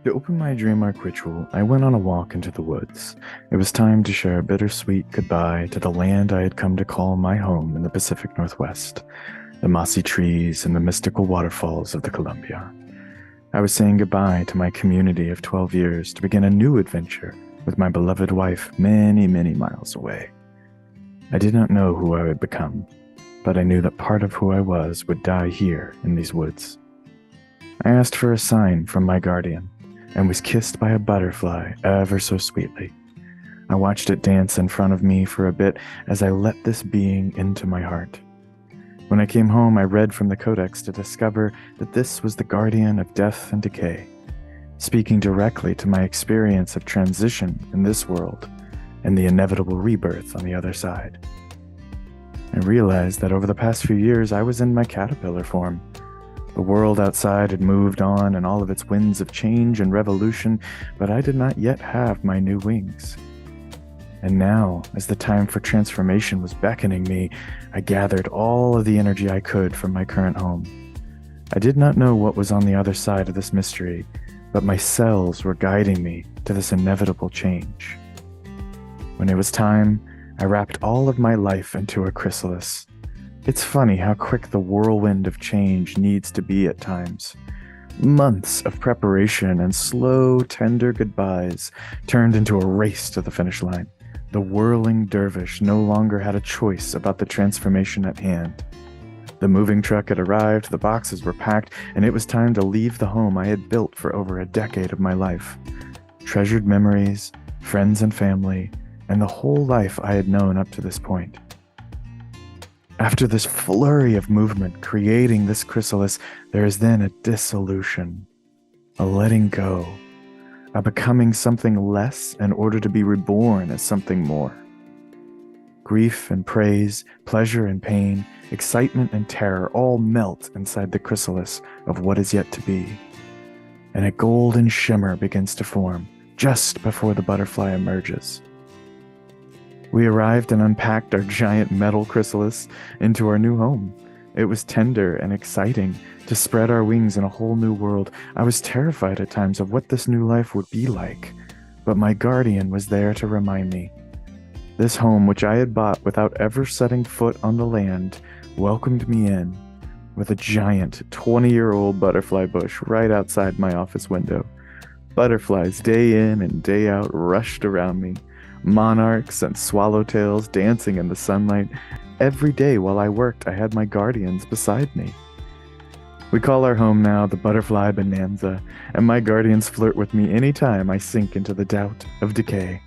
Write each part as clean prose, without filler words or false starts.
To open my dream arc ritual, I went on a walk into the woods. It was time to share a bittersweet goodbye to the land I had come to call my home in the Pacific Northwest, the mossy trees and the mystical waterfalls of the Columbia. I was saying goodbye to my community of 12 years to begin a new adventure with my beloved wife many, many miles away. I did not know who I would become, but I knew that part of who I was would die here in these woods. I asked for a sign from my guardian, and was kissed by a butterfly ever so sweetly. I watched it dance in front of me for a bit as I let this being into my heart. When I came home, I read from the codex to discover that this was the guardian of death and decay, speaking directly to my experience of transition in this world and the inevitable rebirth on the other side. I realized that over the past few years, I was in my caterpillar form. The world outside had moved on in all of its winds of change and revolution, but I did not yet have my new wings. And now, as the time for transformation was beckoning me, I gathered all of the energy I could from my current home. I did not know what was on the other side of this mystery, but my cells were guiding me to this inevitable change. When it was time, I wrapped all of my life into a chrysalis. It's funny how quick the whirlwind of change needs to be at times. Months of preparation and slow, tender goodbyes turned into a race to the finish line. The whirling dervish no longer had a choice about the transformation at hand. The moving truck had arrived, the boxes were packed, and it was time to leave the home I had built for over a decade of my life. Treasured memories, friends and family, and the whole life I had known up to this point. After this flurry of movement creating this chrysalis, there is then a dissolution, a letting go, a becoming something less in order to be reborn as something more. Grief and praise, pleasure and pain, excitement and terror all melt inside the chrysalis of what is yet to be, and a golden shimmer begins to form just before the butterfly emerges. We arrived and unpacked our giant metal chrysalis into our new home. It was tender and exciting to spread our wings in a whole new world. I was terrified at times of what this new life would be like, but my guardian was there to remind me. This home, which I had bought without ever setting foot on the land, welcomed me in with a giant 20-year-old butterfly bush right outside my office window. Butterflies day in and day out rushed around me. Monarchs and swallowtails dancing in the sunlight. Every day while I worked, I had my guardians beside me. We call our home now the Butterfly Bonanza, and my guardians flirt with me anytime I sink into the doubt of decay.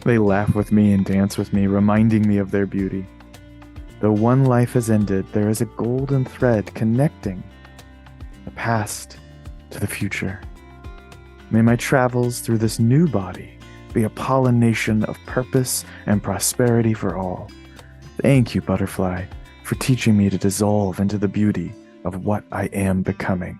They laugh with me and dance with me, reminding me of their beauty. Though one life has ended, there is a golden thread connecting the past to the future. May my travels through this new body be a pollination of purpose and prosperity for all. Thank you, butterfly, for teaching me to dissolve into the beauty of what I am becoming.